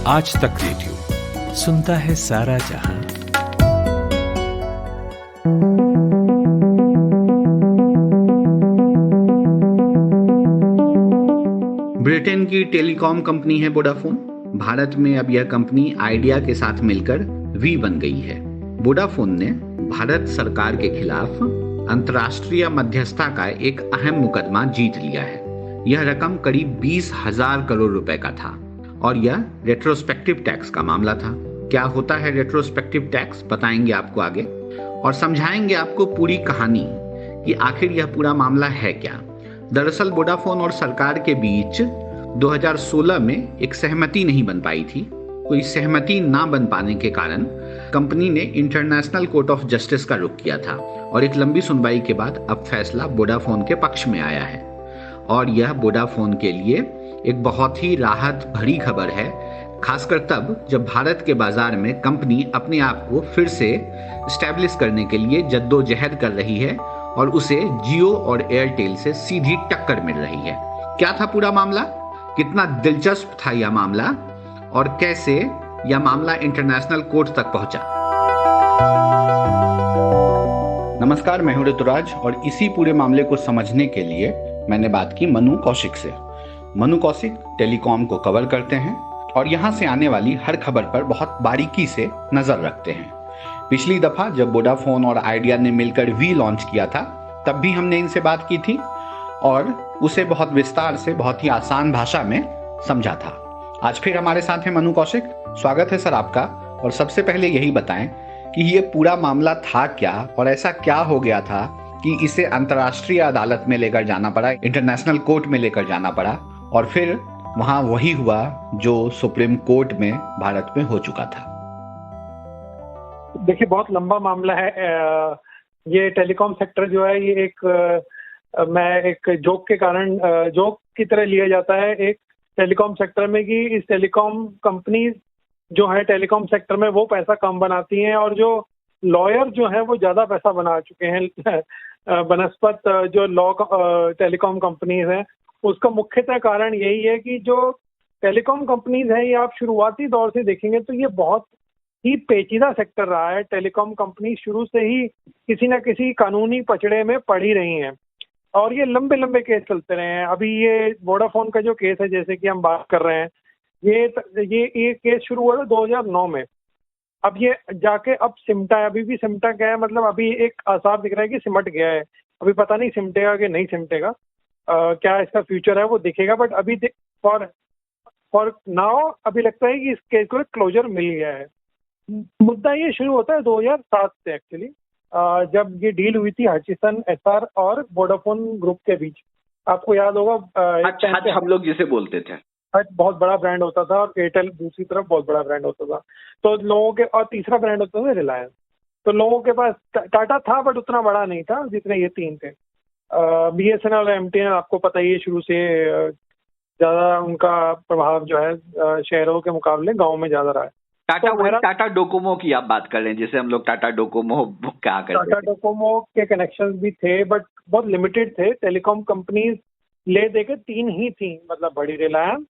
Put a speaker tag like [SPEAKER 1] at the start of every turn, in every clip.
[SPEAKER 1] आज तक रेडियो सुनता है सारा जहां।
[SPEAKER 2] ब्रिटेन की टेलीकॉम कंपनी है वोडाफोन। भारत में अब यह कंपनी आइडिया के साथ मिलकर वी बन गई है। वोडाफोन ने भारत सरकार के खिलाफ अंतर्राष्ट्रीय मध्यस्थता का एक अहम मुकदमा जीत लिया है। यह रकम करीब 20,000 करोड़ रुपए का था और यह रेट्रोस्पेक्टिव टैक्स का मामला था। क्या होता है रेट्रोस्पेक्टिव टैक्स, बताएंगे आपको आगे और समझाएंगे आपको पूरी कहानी कि आखिर यह पूरा मामला है क्या। दरअसल वोडाफोन और सरकार के बीच 2016 में एक सहमति नहीं बन पाई थी। कोई सहमति ना बन पाने के कारण कंपनी ने इंटरनेशनल कोर्ट ऑफ जस्टिस का रुख किया था और एक लंबी सुनवाई के बाद अब फैसला वोडाफोन के पक्ष में आया है। और यह वोडाफोन के लिए एक बहुत ही राहत भरी खबर है, खासकर तब जब भारत के बाजार में कंपनी अपने आप को फिर से स्टैब्लिश करने के लिए जद्दोजहद कर रही है और उसे जियो और एयरटेल से सीधी टक्कर मिल रही है। क्या था पूरा मामला, कितना दिलचस्प था यह मामला और कैसे यह मामला इंटरनेशनल कोर्ट तक पहुंचा। नमस्कार, मैं हूं ऋतुराज और इसी पूरे मामले को समझने के लिए मैंने बात की मनु कौशिक से। मनु कौशिक टेलीकॉम को कवर करते हैं और यहां से आने वाली हर खबर पर बहुत बारीकी से नजर रखते हैं। पिछली दफा जब वोडाफोन और आइडिया ने मिलकर वी लॉन्च किया था तब भी हमने इनसे बात की थी और उसे बहुत विस्तार से, बहुत ही आसान भाषा में समझा था। आज फिर हमारे साथ हैं मनु कौशिक। स्वागत है सर आपका। और सबसे पहले यही बताएं कि ये पूरा मामला था क्या और ऐसा क्या हो गया था कि इसे अंतर्राष्ट्रीय अदालत में लेकर जाना पड़ा, इंटरनेशनल कोर्ट में लेकर जाना पड़ा और फिर वहां वही हुआ जो सुप्रीम कोर्ट में भारत में हो चुका था।
[SPEAKER 3] देखिए, बहुत लंबा मामला है। ये टेलीकॉम सेक्टर जो है ये मैं एक जोक के कारण जोक की तरह लिया जाता है एक टेलीकॉम सेक्टर में कि इस टेलीकॉम कंपनी जो है टेलीकॉम सेक्टर में वो पैसा कम बनाती हैं और जो लॉयर जो है वो ज़्यादा पैसा बना चुके हैं। बनस्पत जो लॉ टेलीकॉम कंपनीज हैं उसका मुख्यतः कारण यही है कि जो टेलीकॉम कंपनीज हैं ये आप शुरुआती दौर से देखेंगे तो ये बहुत ही पेचीदा सेक्टर रहा है। टेलीकॉम कंपनी शुरू से ही किसी न किसी कानूनी पचड़े में पड़ ही रही हैं और ये लंबे लंबे केस चलते रहे हैं। अभी ये वोडाफोन का जो केस है जैसे कि हम बात कर रहे हैं, ये केस शुरू हुआ था 2009 में। अब ये जाके अब सिमटा है, अभी भी सिमटा गया है, मतलब अभी एक आसार दिख रहा है कि सिमट गया है। अभी पता नहीं सिमटेगा कि नहीं सिमटेगा, क्या इसका फ्यूचर है वो दिखेगा। बट अभी फॉर नाउ अभी लगता है कि इस केस को क्लोजर मिल गया है। मुद्दा ये शुरू होता है 2007 से एक्चुअली, जब ये डील हुई थी हचिसन एसआर और वोडाफोन ग्रुप के बीच। आपको याद होगा
[SPEAKER 2] हच हम लोग जिसे बोलते थे,
[SPEAKER 3] हच बहुत बड़ा ब्रांड होता था और एयरटेल दूसरी तरफ बहुत बड़ा ब्रांड होता था। तो लोगों के, और तीसरा ब्रांड होता था रिलायंस। तो लोगों के पास टाटा था बट उतना बड़ा नहीं था जितने ये तीन थे। बीएसएनएल और एमटीएनएल आपको पता ही है शुरू से ज़्यादा उनका प्रभाव जो है शहरों के मुकाबले गाँव में ज़्यादा रहा है।
[SPEAKER 2] टाटा डोकोमो की आप बात कर रहे हैं, जिसे हम लोग टाटा डोकोमो क्या करते हैं।
[SPEAKER 3] टाटा डोकोमो के कनेक्शंस भी थे बट बहुत लिमिटेड थे। टेलीकॉम कंपनीज ले दे के तीन ही थी, मतलब बड़ी रिलायंस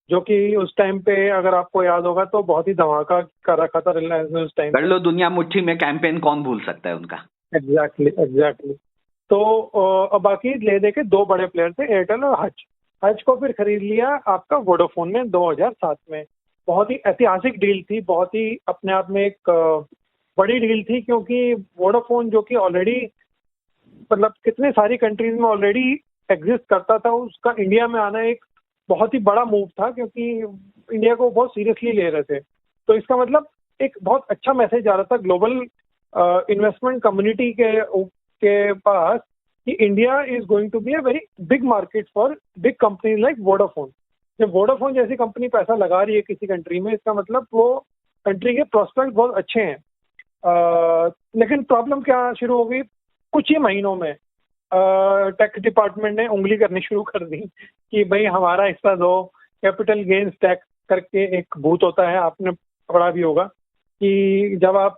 [SPEAKER 3] जो कि उस टाइम पे अगर आपको याद होगा तो बहुत ही धमाका कर रखा था रिलायंस ने उस टाइम।
[SPEAKER 2] कर लो दुनिया मुट्ठी में कैंपेन कौन भूल सकता है उनका।
[SPEAKER 3] एग्जैक्टली। तो बाकी ले दे के दो बड़े प्लेयर थे, एयरटेल और हच को फिर खरीद लिया आपका वोडाफोन ने 2007 में। बहुत ही ऐतिहासिक डील थी, बहुत ही अपने आप में एक बड़ी डील थी क्योंकि वोडाफोन जो कि ऑलरेडी मतलब कितने सारी कंट्रीज में ऑलरेडी एग्जिस्ट करता था, उसका इंडिया में आना एक बहुत ही बड़ा मूव था क्योंकि इंडिया को बहुत सीरियसली ले रहे थे। तो इसका मतलब एक बहुत अच्छा मैसेज आ रहा था ग्लोबल इन्वेस्टमेंट कम्युनिटी के पास कि India is going to be a very big market for big companies like Vodafone. जब वोडाफोन जैसी कंपनी पैसा लगा रही है किसी कंट्री में, इसका मतलब वो कंट्री के प्रोस्पेक्ट बहुत अच्छे हैं। लेकिन प्रॉब्लम क्या शुरू हो गई कुछ ही महीनों में, टैक्स डिपार्टमेंट ने उंगली करनी शुरू कर दी कि भाई हमारा हिस्सा दो। कैपिटल गेन्स टैक्स करके एक भूत होता है, आपने पढ़ा भी होगा कि जब आप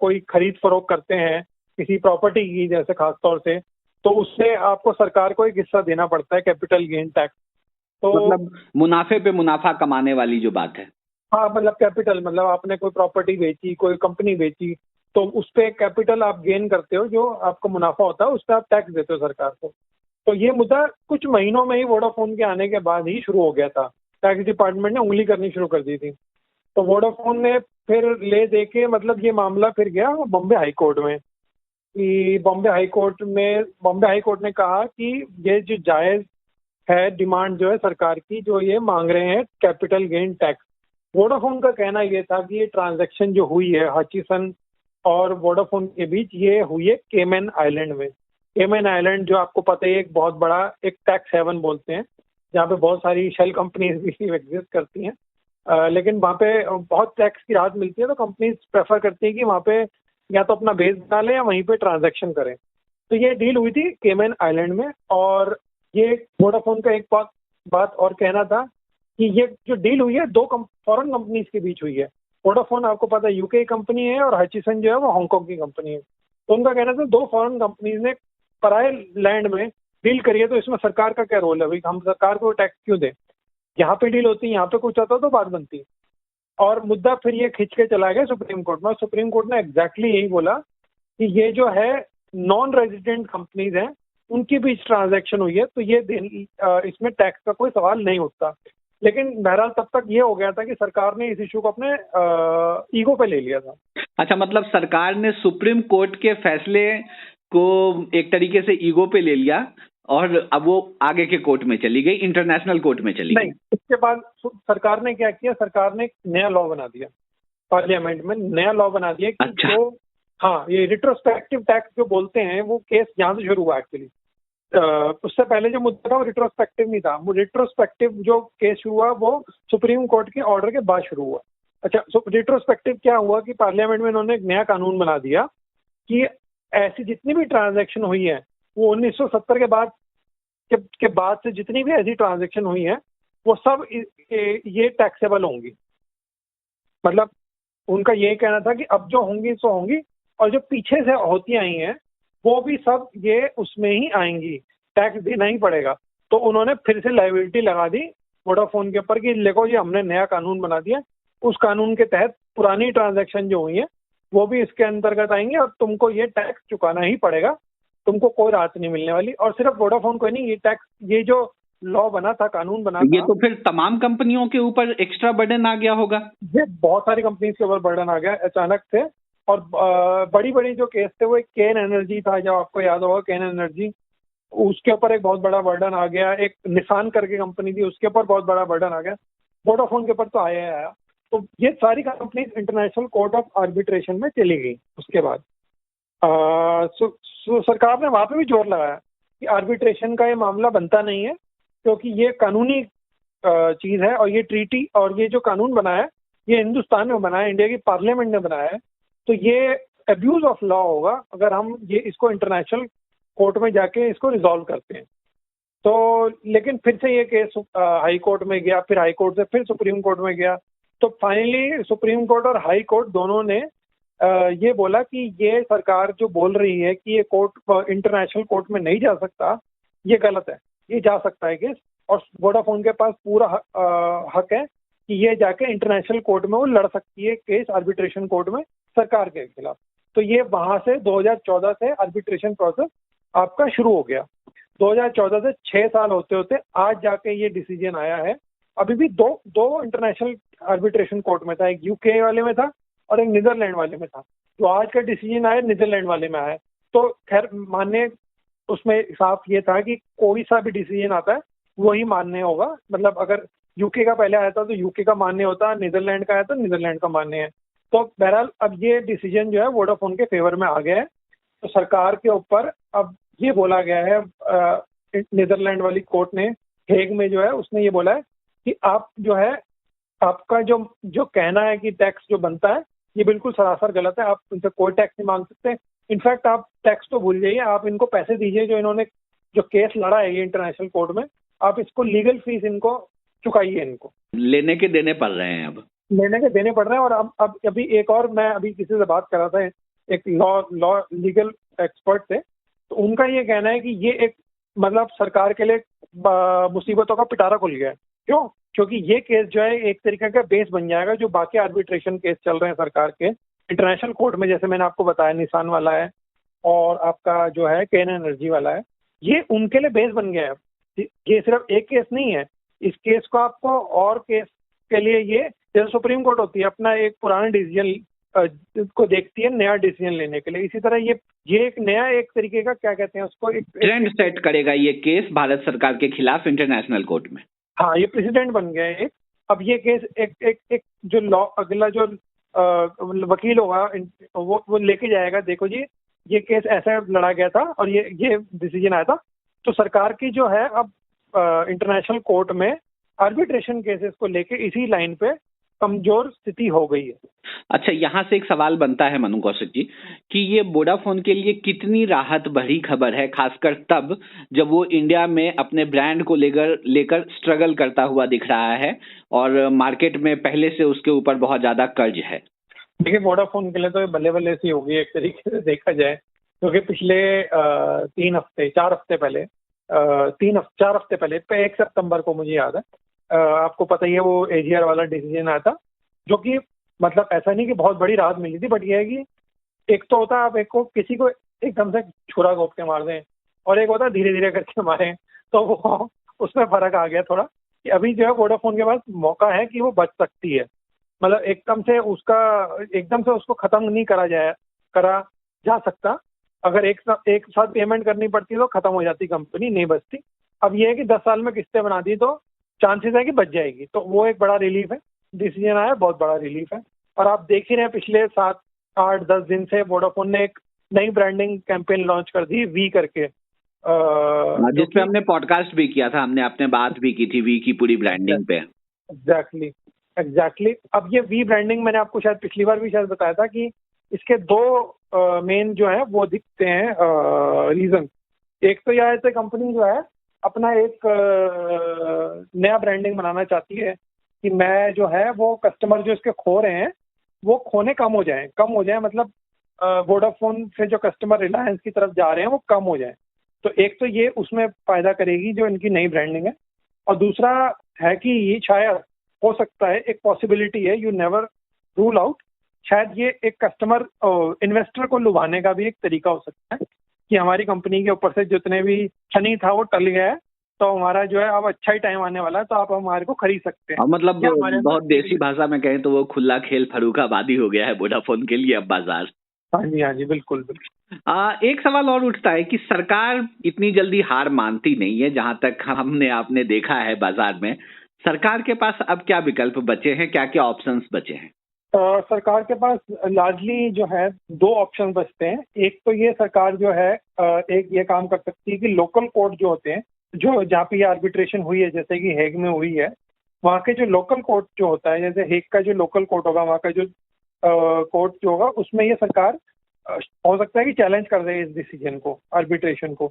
[SPEAKER 3] कोई खरीद फरोख्त करते हैं किसी प्रॉपर्टी की जैसे खासतौर से, तो उससे आपको सरकार को एक हिस्सा देना पड़ता है, कैपिटल गेन टैक्स। तो
[SPEAKER 2] मतलब मुनाफे पे मुनाफा कमाने वाली जो बात है।
[SPEAKER 3] हाँ, मतलब कैपिटल, मतलब आपने कोई प्रॉपर्टी बेची, कोई कंपनी बेची, तो उस पे कैपिटल आप गेन करते हो, जो आपका मुनाफा होता है उस पर आप टैक्स देते हो सरकार को। तो ये मुद्दा कुछ महीनों में ही वोडाफोन के आने के बाद ही शुरू हो गया था। टैक्स डिपार्टमेंट ने उंगली करनी शुरू कर दी थी। तो वोडाफोन ने फिर ले दे के, मतलब ये मामला फिर गया बॉम्बे हाई कोर्ट में, कि बॉम्बे हाई कोर्ट ने कहा कि ये जो जायज है डिमांड जो है सरकार की, जो ये मांग रहे हैं कैपिटल गेन टैक्स। वोडाफोन का कहना ये था कि ये ट्रांजैक्शन जो हुई है हचिसन और वोडाफोन के बीच, ये हुई है केमैन आइलैंड में। केमैन आइलैंड जो आपको पता है एक बहुत बड़ा एक टैक्स हेवन बोलते हैं, जहाँ पे बहुत सारी शेल कंपनीज भी एग्जिस्ट करती हैं। लेकिन वहाँ पे बहुत टैक्स की राहत मिलती है, तो कंपनीज प्रेफर करती है कि वहाँ पे या तो अपना बेस डालें या वहीं पे ट्रांजैक्शन करें। तो ये डील हुई थी केमैन आइलैंड में, और ये वोडाफोन का एक बात और कहना था कि ये जो डील हुई है दो फॉरेन कंपनीज के बीच हुई है। वोडाफोन आपको पता है यूके कंपनी है, और हचिसन जो है वो हांगकांग की कंपनी है। तो उनका कहना था दो फॉरेन कंपनीज ने पराए लैंड में डील करी है, तो इसमें सरकार का क्या रोल है भाई, हम सरकार को टैक्स क्यों दें? यहाँ पे डील होती, यहाँ पे कुछ होता तो बात बनती। और मुद्दा फिर ये खिंच के चला गया सुप्रीम कोर्ट में। सुप्रीम कोर्ट ने एग्जैक्टली यही बोला कि ये जो है नॉन रेजिडेंट कंपनीज हैं, उनके बीच ट्रांजैक्शन हुई है, तो ये इसमें टैक्स का कोई सवाल नहीं उठता। लेकिन बहरहाल तब तक ये हो गया था कि सरकार ने इस इशू को अपने ईगो पे ले लिया था।
[SPEAKER 4] अच्छा, मतलब सरकार ने सुप्रीम कोर्ट के फैसले को एक तरीके से ईगो पे ले लिया, और अब वो आगे के कोर्ट में चली गई, इंटरनेशनल कोर्ट में चली गई।
[SPEAKER 3] नहीं, इसके बाद सरकार ने क्या किया, सरकार ने एक नया लॉ बना दिया, पार्लियामेंट में नया लॉ बना दिया कि
[SPEAKER 4] अच्छा।
[SPEAKER 3] जो, हाँ, ये रिट्रोस्पेक्टिव टैक्स जो बोलते हैं, वो केस यहाँ से शुरू हुआ एक्चुअली। उससे पहले जो मुद्दा था वो रिट्रोस्पेक्टिव नहीं था। वो रिट्रोस्पेक्टिव जो केस शुरू हुआ वो सुप्रीम कोर्ट के ऑर्डर के बाद शुरू हुआ। अच्छा, रिट्रोस्पेक्टिव क्या हुआ कि पार्लियामेंट में इन्होंने एक नया कानून बना दिया कि ऐसी जितनी भी ट्रांजैक्शन हुई है, वो 1970 के बाद से जितनी भी ऐसी ट्रांजैक्शन हुई है, वो सब ये टैक्सेबल होंगी। मतलब उनका ये कहना था कि अब जो होंगी सो होंगी, और जो पीछे से होती आई हैं वो भी सब ये उसमें ही आएंगी, टैक्स देना ही पड़ेगा। तो उन्होंने फिर से लायबिलिटी लगा दी वोडाफोन के ऊपर कि देखो जी, हमने नया कानून बना दिया, उस कानून के तहत पुरानी ट्रांजैक्शन जो हुई है वो भी इसके अंतर्गत आएंगे, और तुमको ये टैक्स चुकाना ही पड़ेगा, तुमको कोई राहत नहीं मिलने वाली। और सिर्फ वोडाफोन को नहीं, ये टैक्स, ये जो लॉ बना था, कानून बना
[SPEAKER 4] ये
[SPEAKER 3] था,
[SPEAKER 4] तो फिर तमाम कंपनियों के ऊपर एक्स्ट्रा बर्डन आ गया होगा।
[SPEAKER 3] ये बहुत सारी कंपनीज के ऊपर बर्डन आ गया अचानक से। और बड़ी बड़ी जो केस थे, वो एक केन एनर्जी था, जो आपको याद होगा, केन एनर्जी, उसके ऊपर एक बहुत बड़ा बर्डन आ गया। एक निसान करके कंपनी थी, उसके ऊपर बहुत बड़ा बर्डन आ गया। वोडाफोन के ऊपर तो आया। तो ये सारी companies international court of arbitration में चली गई। उसके बाद सरकार ने वहां पे भी जोर लगाया कि आर्बिट्रेशन का ये मामला बनता नहीं है, क्योंकि ये कानूनी चीज है, और ये ट्रीटी और ये जो कानून बना है ये हिंदुस्तान में बना है, इंडिया की पार्लियामेंट ने बनाया है। तो ये अब्यूज ऑफ लॉ होगा अगर हम ये इसको इंटरनेशनल कोर्ट में जाके इसको रिजॉल्व करते हैं। तो लेकिन फिर से ये केस हाई कोर्ट में गया, फिर हाई कोर्ट से फिर सुप्रीम कोर्ट में गया। तो फाइनली सुप्रीम कोर्ट और हाई कोर्ट दोनों ने ये बोला कि ये सरकार जो बोल रही है कि ये कोर्ट इंटरनेशनल कोर्ट में नहीं जा सकता, ये गलत है। ये जा सकता है केस, और वोडाफोन के पास पूरा हक है कि ये जाके इंटरनेशनल कोर्ट में वो लड़ सकती है केस, आर्बिट्रेशन कोर्ट में सरकार के खिलाफ। तो ये वहां से 2014 से आर्बिट्रेशन प्रोसेस आपका शुरू हो गया। 2014 से 6 साल होते होते आज जाके ये डिसीजन आया है। अभी भी दो इंटरनेशनल आर्बिट्रेशन कोर्ट में था, एक यूके वाले में था और एक नीदरलैंड वाले में था। जो आज का डिसीजन आया नीदरलैंड वाले में आया। तो खैर मानने उसमें साफ ये था कि कोई सा भी डिसीजन आता है वही मान्य होगा। मतलब अगर यूके का पहले आया था तो यूके का मान्य होता, नीदरलैंड का आया तो नीदरलैंड का मान्य है। तो बहरहाल अब ये डिसीजन जो है वोडाफोन के फेवर में आ गया है। तो सरकार के ऊपर अब ये बोला गया है, नीदरलैंड वाली कोर्ट ने हेग में जो है उसने ये बोला है कि आप जो है, आपका जो कहना है कि टैक्स जो बनता है ये बिल्कुल सरासर गलत है। आप उनसे कोई टैक्स नहीं मांग सकते। इनफैक्ट आप टैक्स तो भूल जाइए, आप इनको पैसे दीजिए जो इन्होंने जो केस लड़ा है ये इंटरनेशनल कोर्ट में, आप इसको लीगल फीस इनको चुकाइए। इनको
[SPEAKER 4] लेने के देने पड़ रहे हैं, अब
[SPEAKER 3] लेने के देने पड़ रहे हैं। और अब अभी एक और, मैं अभी किसी से बात कर रहा था, एक लॉ लीगल एक्सपर्ट थे, तो उनका ये कहना है कि ये एक मतलब सरकार के लिए मुसीबतों का पिटारा खुल गया है। क्यों? क्योंकि ये केस जो है एक तरीके का बेस बन जाएगा जो बाकी आर्बिट्रेशन केस चल रहे हैं सरकार के इंटरनेशनल कोर्ट में, जैसे मैंने आपको बताया निसान वाला है और आपका जो है केन एनर्जी वाला है, ये उनके लिए बेस बन गया है। ये सिर्फ एक केस नहीं है, इस केस को आपको और केस के लिए ये जैसे सुप्रीम कोर्ट होती है अपना एक पुराना डिसीजन को देखती है नया डिसीजन लेने के लिए, इसी तरह ये एक नया एक तरीके का क्या कहते हैं उसको एक
[SPEAKER 4] ट्रेंड सेट करेगा ये केस भारत सरकार के खिलाफ इंटरनेशनल कोर्ट में।
[SPEAKER 3] हाँ, ये प्रेसिडेंट बन गया है एक। अब ये केस एक जो लॉ अगला जो वकील होगा वो लेके जाएगा, देखो जी ये केस ऐसा लड़ा गया था और ये डिसीजन आया था, तो सरकार की जो है अब इंटरनेशनल कोर्ट में आर्बिट्रेशन केसेस को लेके इसी लाइन पे कमजोर स्थिति हो गई है।
[SPEAKER 4] अच्छा, यहाँ से एक सवाल बनता है मनु कौशिक जी कि ये वोडाफोन के लिए कितनी राहत भरी खबर है, खासकर तब जब वो इंडिया में अपने ब्रांड को लेकर स्ट्रगल करता हुआ दिख रहा है और मार्केट में पहले से उसके ऊपर बहुत ज्यादा कर्ज है।
[SPEAKER 3] देखिए, वोडाफोन के लिए तो बल्ले बल्ले सी होगी एक तरीके से देखा जाए, क्योंकि पिछले 4 हफ्ते पहले 1 सितंबर को मुझे याद है, आपको पता ही है वो एजीआर वाला डिसीजन आया था, जो कि मतलब ऐसा नहीं कि बहुत बड़ी राहत मिली थी, बट ये है कि एक तो होता है आप एक को किसी को एकदम से छुरा घोंप के मार दें और एक होता है धीरे धीरे करके मारें, तो वो उसमें फर्क आ गया थोड़ा कि अभी जो है वोडाफोन के पास मौका है कि वो बच सकती है। मतलब एकदम से उसको खत्म नहीं करा जा सकता। अगर एक साथ पेमेंट करनी पड़ती तो खत्म हो जाती कंपनी, नहीं बचती। अब ये है कि 10 साल में किस्तें बना दी तो चांसेस है कि बच जाएगी, तो वो एक बड़ा रिलीफ है। डिसीजन आया, बहुत बड़ा रिलीफ है। और आप देख ही रहे हैं पिछले 7, 8, 10 दिन से वोडाफोन ने एक नई ब्रांडिंग कैंपेन लॉन्च कर दी वी करके,
[SPEAKER 4] जिसपे हमने पॉडकास्ट भी किया था, हमने आपने बात भी की थी वी की पूरी ब्रांडिंग पे।
[SPEAKER 3] एग्जैक्टली। अब ये वी ब्रांडिंग मैंने आपको शायद पिछली बार भी शायद बताया था कि इसके 2 मेन जो है वो दिखते हैं रीजन। एक तो यह है कंपनी जो है अपना एक नया ब्रांडिंग बनाना चाहती है कि मैं जो है वो कस्टमर जो इसके खो रहे हैं वो खोने कम हो जाए, मतलब वोडाफोन से जो कस्टमर रिलायंस की तरफ जा रहे हैं वो कम हो जाए। तो एक तो ये उसमें फायदा करेगी जो इनकी नई ब्रांडिंग है, और दूसरा है कि ये शायद हो सकता है, एक पॉसिबिलिटी है, यू नेवर रूल आउट, शायद ये एक कस्टमर इन्वेस्टर को लुभाने का भी एक तरीका हो सकता है कि हमारी कंपनी के ऊपर से जितने भी शनि था वो टल गया है, तो हमारा जो है अब अच्छा ही टाइम आने वाला है, तो आप हमारे को खरीद सकते हैं।
[SPEAKER 4] मतलब बहुत देसी भाषा में कहें तो वो खुला खेल फरूखाबादी हो गया है वोडाफोन के लिए अब बाजार।
[SPEAKER 3] हाँ जी, बिल्कुल।
[SPEAKER 4] एक सवाल और उठता है कि सरकार इतनी जल्दी हार मानती नहीं है, जहां तक आपने देखा है बाजार में। सरकार के पास अब क्या विकल्प बचे हैं, क्या क्या ऑप्शंस बचे हैं?
[SPEAKER 3] सरकार के पास लार्जली जो है 2 ऑप्शन बचते हैं। एक तो ये सरकार जो है एक ये काम कर सकती है कि लोकल कोर्ट जो होते हैं, जो जहाँ पे ये आर्बिट्रेशन हुई है, जैसे कि हेग में हुई है, वहाँ के जो लोकल कोर्ट जो होता है, जैसे हेग का जो लोकल कोर्ट होगा, वहाँ का जो कोर्ट जो होगा, उसमें ये सरकार हो सकता है कि चैलेंज कर दे इस डिसीजन को, आर्बिट्रेशन को।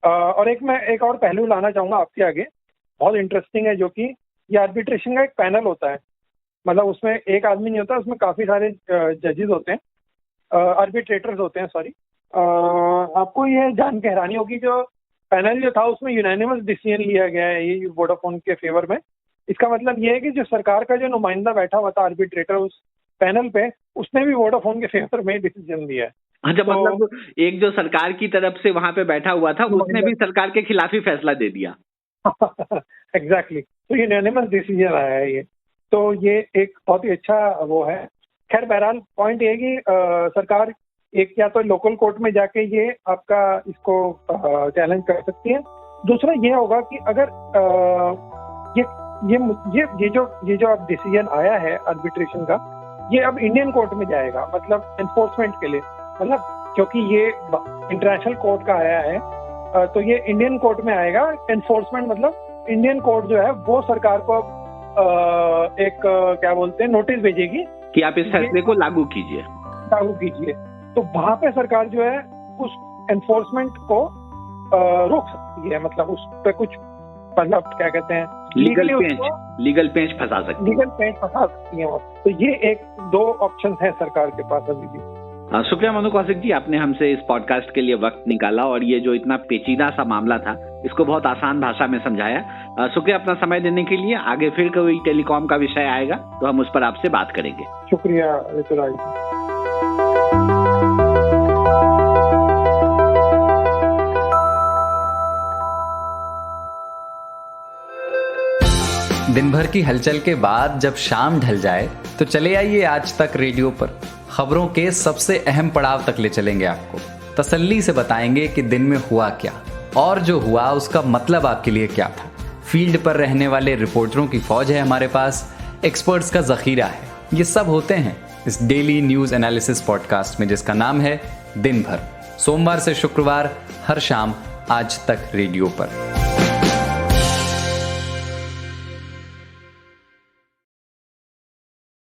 [SPEAKER 3] और मैं एक और पहलू लाना चाहूँगा आपके आगे, बहुत इंटरेस्टिंग है, जो कि ये आर्बिट्रेशन का एक पैनल होता है। मतलब उसमें एक आदमी नहीं होता, उसमें काफ़ी सारे जजेस होते हैं, आर्बिट्रेटर्स होते हैं, सॉरी। आपको ये जान के हैरानी होगी, जो पैनल जो था उसमें यूनानिमस डिसीजन लिया गया है ये वोडाफोन के फेवर में। इसका मतलब ये है कि जो सरकार का जो नुमाइंदा बैठा हुआ था आर्बिट्रेटर उस पैनल पे, उसने भी वोडाफोन के फेवर में डिसीजन दिया है।
[SPEAKER 4] अच्छा, तो मतलब एक जो सरकार की तरफ से वहां पे बैठा हुआ था, उसने भी सरकार के खिलाफ ही फैसला दे दिया।
[SPEAKER 3] एग्जैक्टली। तो यूनानिमस डिसीजन आया है ये, तो ये एक बहुत ही अच्छा वो है। खैर, बहरहाल पॉइंट ये है कि सरकार एक या तो लोकल कोर्ट में जाके ये आपका इसको चैलेंज कर सकती है। दूसरा ये होगा कि अगर ये जो अब डिसीजन आया है आर्बिट्रेशन का, ये अब इंडियन कोर्ट में जाएगा, मतलब एनफोर्समेंट के लिए, मतलब क्योंकि ये इंटरनेशनल कोर्ट का आया है, तो ये इंडियन कोर्ट में आएगा। एनफोर्समेंट मतलब इंडियन कोर्ट जो है वो सरकार को एक क्या बोलते हैं नोटिस भेजेगी
[SPEAKER 4] कि आप इस फैसले को लागू कीजिए।
[SPEAKER 3] तो वहां पे सरकार जो है उस एनफोर्समेंट को रोक सकती है, मतलब उस पे कुछ मतलब क्या कहते हैं
[SPEAKER 4] लीगल पेंच फंसा सकती है।
[SPEAKER 3] तो ये 1-2 ऑप्शन है सरकार के पास अभी भी।
[SPEAKER 4] शुक्रिया मनु कौशिक जी, आपने हमसे इस पॉडकास्ट के लिए वक्त निकाला और ये जो इतना पेचीदा सा मामला था इसको बहुत आसान भाषा में समझाया। शुक्रिया अपना समय देने के लिए। आगे फिर कोई टेलीकॉम का विषय आएगा तो हम उस पर आपसे बात करेंगे।
[SPEAKER 3] शुक्रिया ऋतुराज जी।
[SPEAKER 5] दिन भर की हलचल के बाद जब शाम ढल जाए तो चले आइए आज तक रेडियो पर। खबरों के सबसे अहम पड़ाव तक ले चलेंगे आपको। तसल्ली से बताएंगे कि दिन में हुआ क्या और जो हुआ उसका मतलब आपके लिए क्या था। फील्ड पर रहने वाले रिपोर्टरों की फौज है हमारे पास, एक्सपर्ट्स का जखीरा है। ये सब होते हैं इस डेली न्यूज एनालिसिस पॉडकास्ट में जिसका नाम है दिन भर, सोमवार से शुक्रवार हर शाम आज तक रेडियो पर।